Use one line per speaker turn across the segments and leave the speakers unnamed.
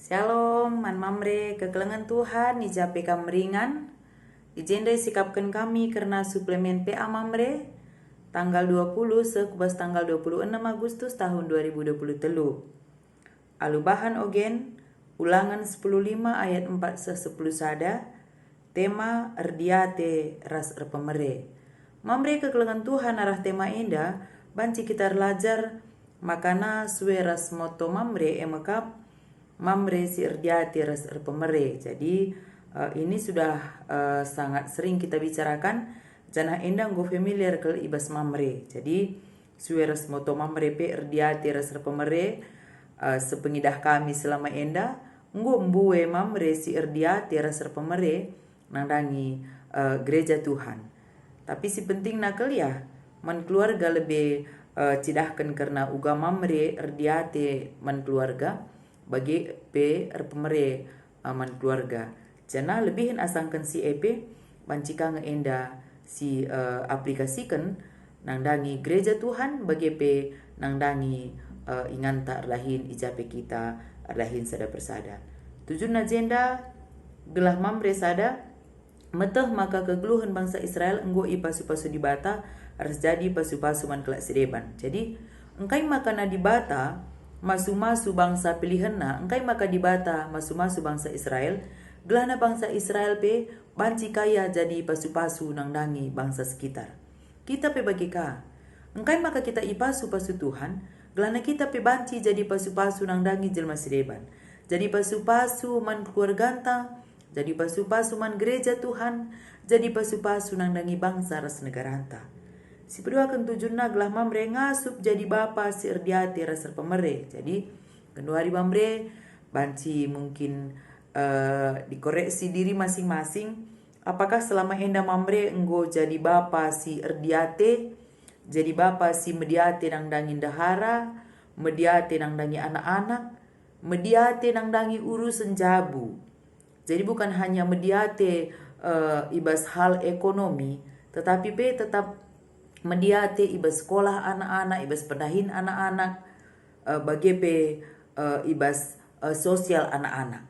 Shalom, man mamre, kekelengan Tuhan, ijape kamringan. Ijende sikapkan kami karena suplemen PA mamre, tanggal 20 sekubas tanggal 26 Agustus tahun 2023. Alubahan ogen, ulangan 10:5 ayat 4 10 sada, tema erdiate ras erpemere. Mamre kekelengan Tuhan arah tema indah, banci kita belajar makana suwe ras moto mamre emakap, mamre si erdiati ras erpemere. Jadi ini sudah sangat sering kita bicarakan. Janah endang go familiar ke ibas mamre. Jadi suwe ras moto mamre pe erdiati ras erpemere. Sepengidah kami selama enda nggo mbue mamre si erdiati ras erpemere nandangi gereja Tuhan. Tapi si penting nakal ya man keluarga lebih cidahkan karena uga mamre erdiate man keluarga bagi pe erpemere man keluarga. Jana lebihin asangkan si EP bancika ngeenda si aplikasikan nangdangi gereja Tuhan bagi pe nangdangi inganta lahin ijape kita lahin sada persada. Tujuan agenda gelah mamre sada meteh maka kegeluhan bangsa Israel enggo ipasu-pasu di bata harus jadi pasu-pasu man kelak sedeban. Jadi engkai makana di bata masu-masu bangsa pilihan na engkai maka di bata masu-masu bangsa Israel gelana bangsa Israel pe banci kaya jadi pasu-pasu nangdangi bangsa sekitar. Kita pe bagi ka engkai maka kita ipasu-pasu Tuhan gelana kita pe banci jadi pasu-pasu nangdangi jelma sedeban. Jadi pasu-pasu man keluarganta, jadi pasu-pasu man gereja Tuhan, jadi pasu-pasu nangdangi bangsa ras negaranta. Si kedua akan tujuanna gelah mamre ngasup jadi bapa si erdiati ras erpemere. Jadi kedua hari mamre banci mungkin dikoreksi diri masing-masing. Apakah selama enda mamre enggo jadi bapa si erdiate, jadi bapa si mediate nangdangi dahara, mediate nangdangi anak-anak, mediate nangdangi urusan jabu. Jadi bukan hanya mediate ibas hal ekonomi, tetapi pe tetap mediate ibas sekolah anak-anak, ibas pendahin anak-anak, bagi pe ibas sosial anak-anak.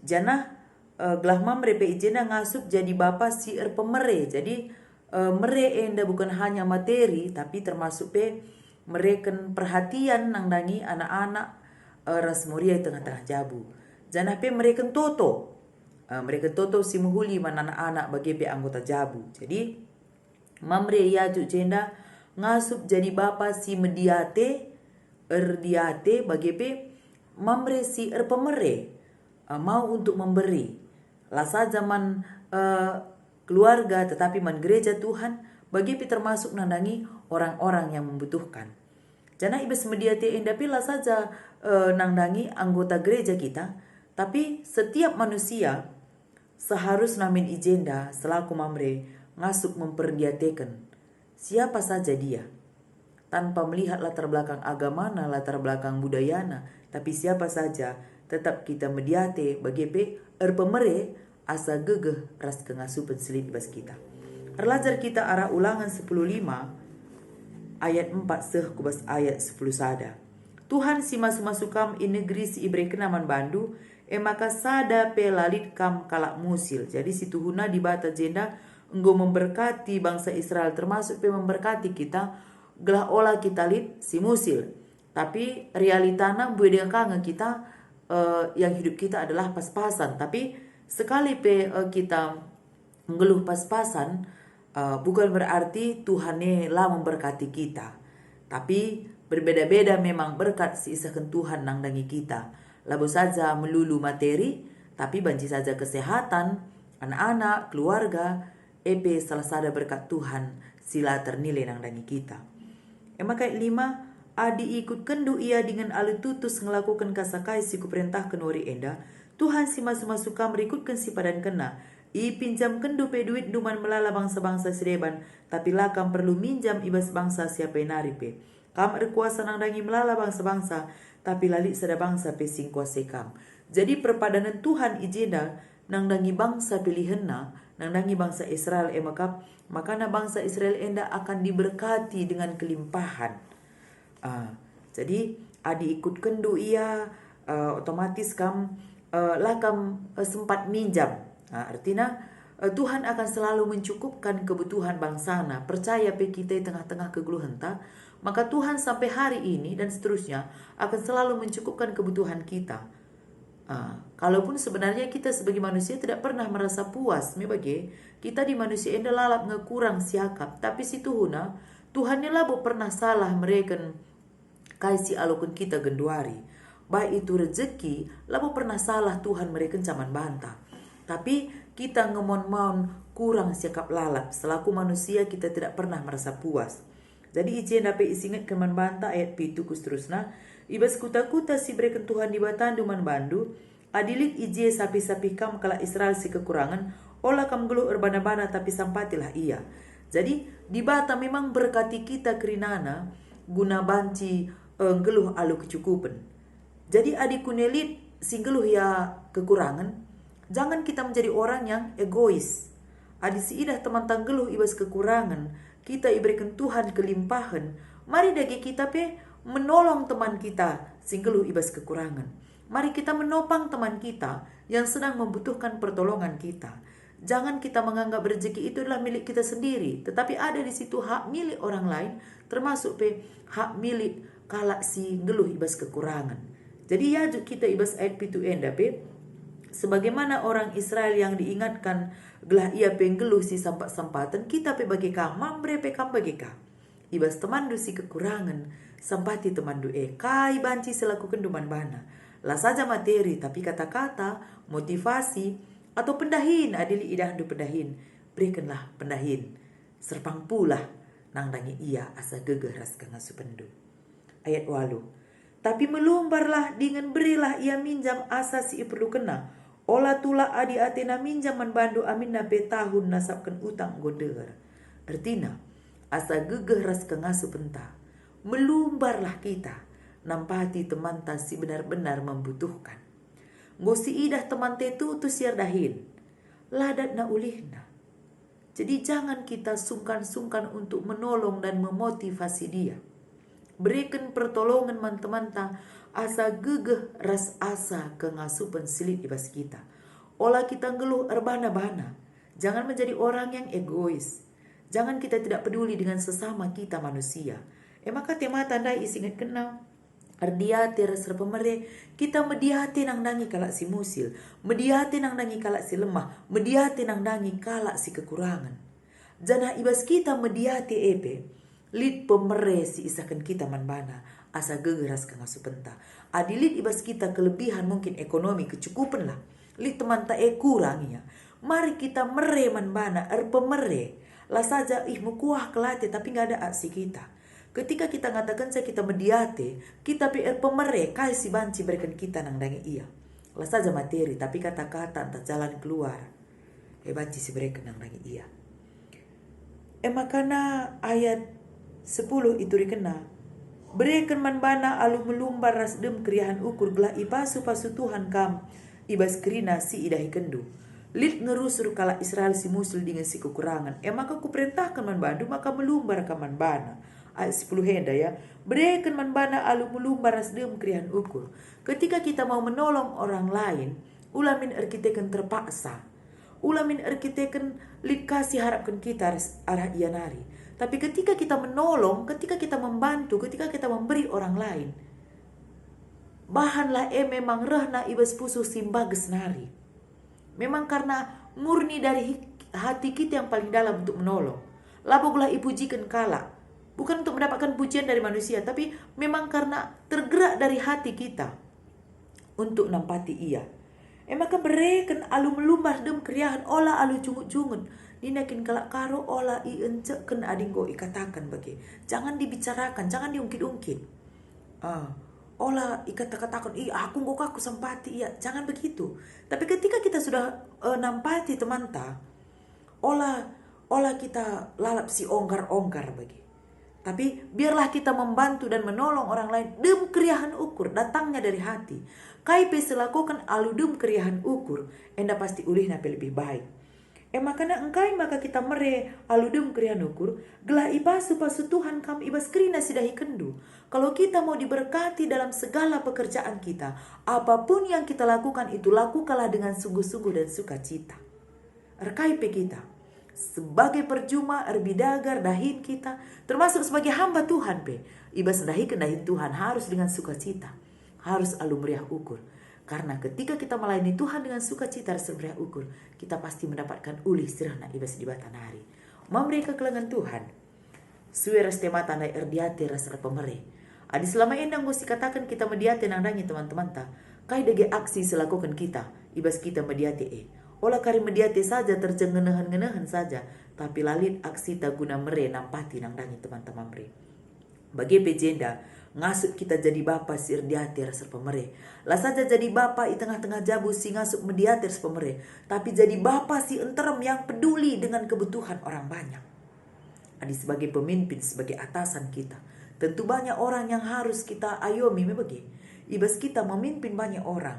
Jana gelah mamre pe ijena ngasup jadi bapa si erpemere. Jadi mere enda bukan hanya materi, tapi termasuk pe mereken perhatian nangdangi anak-anak ras moria tengah-tengah jabu. Jana pe mereken toto. Mereka toto si muhuli man anak-anak bagi pe anggota jabu. Jadi mamre ya tu jenda ngasup jadi bapa si mediate erdiate bagi pe mamre si erpemere mau untuk memberi. Lasa zaman keluarga tetapi man gereja Tuhan bagi pe termasuk nandangi orang-orang yang membutuhkan. Jana ibas mediate enda pila saja nangdangi anggota gereja kita, tapi setiap manusia seharus namin ijenda selaku mamre ngasup memperdiatekan siapa saja dia, tanpa melihat latar belakang agamana, latar belakang budayana, tapi siapa saja tetap kita mediate bagi pe erpemere asa gegeh ras kengasupan selit bas kita. Erlajar kita arah ulangan 10:5 ayat 4 seh kubas ayat 10 sada. Tuhan si masu-masu kam in negeri si ibre kenaman bandu maka sada pe lalit kam kalak musil. Jadi si Tuhuna di bata jenda enggo memberkati bangsa Israel, termasuk pe memberkati kita gelah olah kita lit si musil. Tapi realitana buede kangen kita yang hidup kita adalah pas-pasan. Tapi sekali pe kita ngeluh pas-pasan bukan berarti Tuhane lah memberkati kita. Tapi berbeda-beda memang berkat si isakan Tuhan nangdangi kita. Labu saja melulu materi, tapi banci saja kesehatan, anak-anak, keluarga, salah sada berkat Tuhan sila ternilai nangdangi kita. Maka 5, adi ikut kendu ia dengan alu tutus ngelakukan kasakai si kuperintah kenori enda, Tuhan si masu-masu kam rikutkan si padan kena, i pinjam kendu pe duit duman melala bangsa-bangsa sedeban, tapi lah kam perlu minjam ibas bangsa siapa nari pe. Kam erkuasa nangdangi melala bangsa-bangsa, tapi lali sada bangsa pe sing kuasai kam. Jadi perpadanan Tuhan ijeda nangdangi bangsa pilihanna, nangdangi bangsa Israel makana bangsa Israel enda akan diberkati dengan kelimpahan. Jadi adi ikut kendu ia otomatis lakam sempat minjam. Artinya Tuhan akan selalu mencukupkan kebutuhan bangsana. Percaya pe kita di tengah-tengah kegeluhan maka Tuhan sampai hari ini dan seterusnya akan selalu mencukupkan kebutuhan kita. Kalaupun sebenarnya kita sebagai manusia tidak pernah merasa puas, bagi kita di manusia enda lalap ngekurang siakap, tapi si Tuhan labo pernah salah mereka kaisi alokun kita genduari. Baik itu rezeki, labo pernah salah Tuhan mereka caman bantah. Tapi kita ngemon-mon kurang siakap lalap, selaku manusia kita tidak pernah merasa puas. Jadi ijen dapat isingat keman bantah ayat pitu kusterusna. Ibas kuta-kuta si bereken Tuhan di batandu man bandu. Adilik ije sapi-sapi kam kala Israel si kekurangan. Olah kam geluh erbana-bana tapi sampatilah ia. Jadi di bata memang berkati kita kerinana. Guna banci geluh alu kecukupan. Jadi adik kunelit si geluh ya kekurangan. Jangan kita menjadi orang yang egois. Adi si idah teman tanggeluh ibas kekurangan. Kita iberikan Tuhan kelimpahan. Mari dagi kita menolong teman kita singgeluh ibas kekurangan. Mari kita menopang teman kita yang sedang membutuhkan pertolongan kita. Jangan kita menganggap rezeki itu adalah milik kita sendiri, tetapi ada di situ hak milik orang lain, termasuk hak milik kalak si geluh ibas kekurangan. Jadi ya kita ibas ayat pitu enda sebagaimana orang Israel yang diingatkan gelah ia penggeluh si sampat-sampatan, kita bagi kam mambre kam bagi kam. Ibas temandu si kekurangan, sampati temandu kai banci selaku kenduman bana. Lah saja materi, tapi kata-kata, motivasi, atau pendahin, adili idahdu pendahin. Berikanlah pendahin. Serpang pula, nang dangi ia asa gegeh ras kangasu pendu. Ayat 8. Tapi melumbarlah dengan berilah ia minjam asa si perlu kena. Ola tula adi atena minjam bandu amin nape tahun nasabkan utang gonder. Artinya, asa gegeh ras kangasu penta. Melumbarlah kita. Nampati teman ta si benar-benar membutuhkan. Ngosi idah teman tetu tu siar dahin. Ladat na ulihna. Jadi jangan kita sungkan-sungkan untuk menolong dan memotivasi dia. Berikan pertolongan teman-teman asa gegeh ras asa kengasupan silit ibas kita. Olah kita ngeluh erbana-bana. Jangan menjadi orang yang egois. Jangan kita tidak peduli dengan sesama kita manusia. Maka tema tanda isingat kenal. Ardiate resra pemere, kita mediate nang dangi kalak si musil, mediate nang dangi kalak si lemah, mediate nang dangi kalak si kekurangan. Jana ibas kita mediate lid pemere si isakan kita manbana, asa gegeras kangasu penta. Adilit ibas kita kelebihan mungkin ekonomi kecukupan lah, lid teman ta kurangnya. Mari kita mere manbana, pemere, lah saja mukuah kelate tapi nggak ada aksi kita. Ketika kita ngatakan saya kita mediate, kita pemere kai si banci berikan kita nang dangi ia. Lah saja materi tapi kata-kata entah jalan keluar. Banci si berikan nang dangi ia. Makana ayat 10 itu dikena. Berikan manbana alu melumbar rasdem kriahan ukur gelah ipasu-pasu Tuhan kam. Ibas kerina si idahi kendu. Lid ngerusur kala Israel si musul dengan si kekurangan. Maka ku perintahkan manbandu maka melumbar ka manbana. Ayat 10 henda ya. Berikan manbana alu melumbar rasdem kriahan ukur. Ketika kita mau menolong orang lain, ulamin arkiteken terpaksa. Ulamin arkiteken lid kasih harapkan kita arah ia nari. Tapi ketika kita menolong, ketika kita membantu, ketika kita memberi orang lain, bahanlah memang rehna ibas pusu simbages nari. Memang karena murni dari hati kita yang paling dalam untuk menolong. Laboglah ipujikan kala. Bukan untuk mendapatkan pujian dari manusia, tapi memang karena tergerak dari hati kita untuk nampati ia. Maka berikan alu melumbar dem kriahan olah alu cungut-cungut. Ninakin kalak karo olah enceken adinggo ikatakan bagi. Jangan dibicarakan, jangan diungkit-ungkit. Olah ikata-katakan, aku sampati iya. Jangan begitu. Tapi ketika kita sudah nampati teman ta, olah kita lalap si ongkar-ongkar bagi. Tapi biarlah kita membantu dan menolong orang lain. Dem kriahan ukur, datangnya dari hati. Kai pesi lakukan alu dem kriahan ukur, enda pasti ulih nape lebih baik. Makana engkai maka kita mere aludem krian ukur gelah ipasu pasu Tuhan kam ibas krina sidahi kendu. Kalau kita mau diberkati dalam segala pekerjaan kita, apapun yang kita lakukan itu lakukanlah dengan sungguh-sungguh dan sukacita. Erkai pe kita sebagai percuma erbidagar dahin kita termasuk sebagai hamba Tuhan pe ibas dahikan dahin Tuhan harus dengan sukacita, harus alu meriah ukur. Karena ketika kita melayani Tuhan dengan sukacita sermeriah ukur, kita pasti mendapatkan ulih sirahna ibas di batanari. Mamre kekelengan Tuhan. Suwe rastema tandai erdiate rasa pemere. Adi selama endang gosi katakan kita mediate nangdangi teman-teman ta. Kai dege aksi selakukan kita, ibas kita mediate Olah kari mediate saja terjengenehan-ngenehan saja, tapi lalit aksi tak guna mere nampati nangdangi teman-teman mere. Bagi pejenda, ngasuk kita jadi bapa si erdiate rasa pemere. Lah saja jadi bapa di tengah-tengah jabu si ngasuk mediate rasa pemere. Tapi jadi bapa si enterem yang peduli dengan kebutuhan orang banyak. Adi sebagai pemimpin, sebagai atasan kita. Tentu banyak orang yang harus kita ayomi bagi. Ibas kita memimpin banyak orang.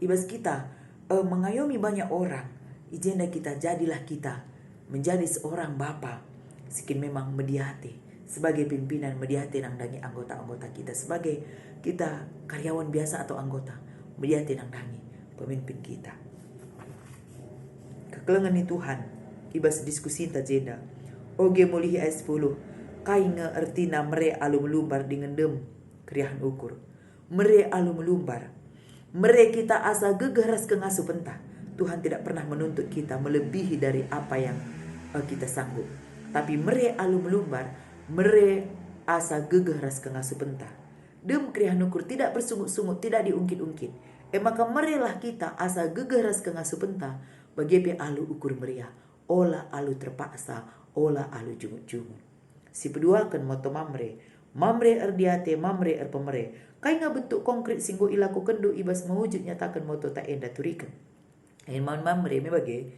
Ibas kita mengayomi banyak orang. Ijenda kita jadilah kita menjadi seorang bapa. Sikin memang mediate. Sebagai pimpinan mediate nangdangi anggota-anggota kita. Sebagai kita karyawan biasa atau anggota, mediate nangdangi pemimpin kita. Kekelengan ni Tuhan, ibas diskusi tajeda. Oge mulihi ayat 10. Kai nge ertina mere alu melumbar dengan dem kriahan ukur. Mere alu melumbar. Mere kita asa gegeras ke ngasu pentah. Tuhan tidak pernah menuntut kita melebihi dari apa yang kita sanggup. Tapi mere alu melumbar. Mere asa gegeras ke ngasu pentah. Dem kriahan ukur tidak bersungut-sungut, tidak diungkit-ungkit. Maka merelah kita asa gegeras ke ngasu pentah. Bagi pe alu ukur meriah. Olah alu terpaksa, olah alu jungut-jungut. Si peduakan moto mamre. Mamre erdiate, mamre erpemere. Kai nga bentuk konkret singgo ilaku kendu ibas mewujud nyatakan moto tak enda turikan. Mamre me bagi.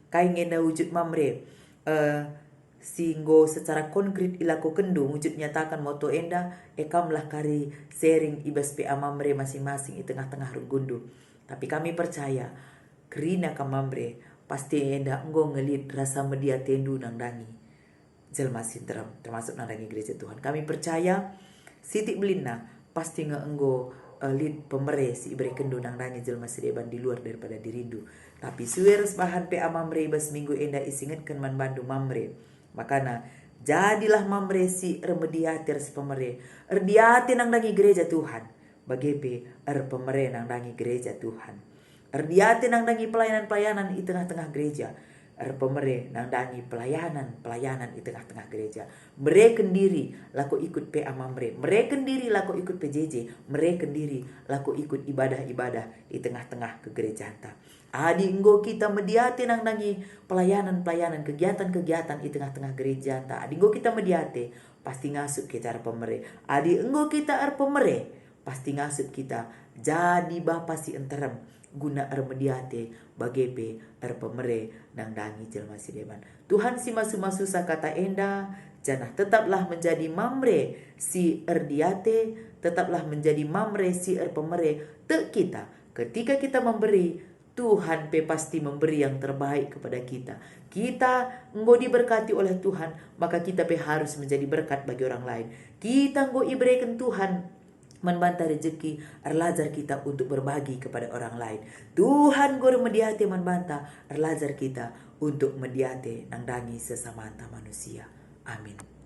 Kai ngenda wujud mamre. Singgo secara konkret ilaku kendu wujud nyatakan moto enda ekamlah kari sharing ibas PA mamre masing-masing di tengah-tengah rugundu. Tapi kami percaya kerina kamamre pasti enda enggo ngelit rasa media tendu nangdangi jelma sindrom termasuk nangdangi gereja Tuhan. Kami percaya sitik belina pasti enggo lid pemere si ibere kendu nangdangi jelma sideban di luar daripada dirindu. Tapi suweres bahan PA mamre ibas minggu enda isingetkan man bandu mamre. Makana jadilah mamre si remediatir si pemere. Erdiate nangdangi gereja Tuhan. Bagepe pemere nangdangi gereja Tuhan. Erdiate nangdangi pelayanan-pelayanan di tengah-tengah gereja. Pemere nangdangi pelayanan di tengah-tengah gereja. Mereka sendiri laku ikut PA mamre. Mereka sendiri laku ikut PJJ. Mereka sendiri laku ikut ibadah-ibadah di tengah-tengah kegerejaan. Adi enggo kita mediate nangdangi pelayanan-pelayanan, kegiatan-kegiatan di tengah-tengah gereja. Adi enggo kita mediate pasti ngasuk kita pemere. Adi enggo kita pemere pasti ngasuk kita jadi bapa si enterem guna mediate bagepe pemere nangdangi jelma si deban. Tuhan si masu-masu kata enda janah tetaplah menjadi mamre si erdiate, tetaplah menjadi mamre si pemere te kita. Ketika kita memberi, Tuhan pasti memberi yang terbaik kepada kita. Kita enggo diberkati oleh Tuhan, maka kita harus menjadi berkat bagi orang lain. Kita enggo iberikan Tuhan membantah rezeki, erlajar kita untuk berbagi kepada orang lain. Tuhan enggo mediate membantah, erlajar kita untuk mediate nangdangi sesama manusia. Amin.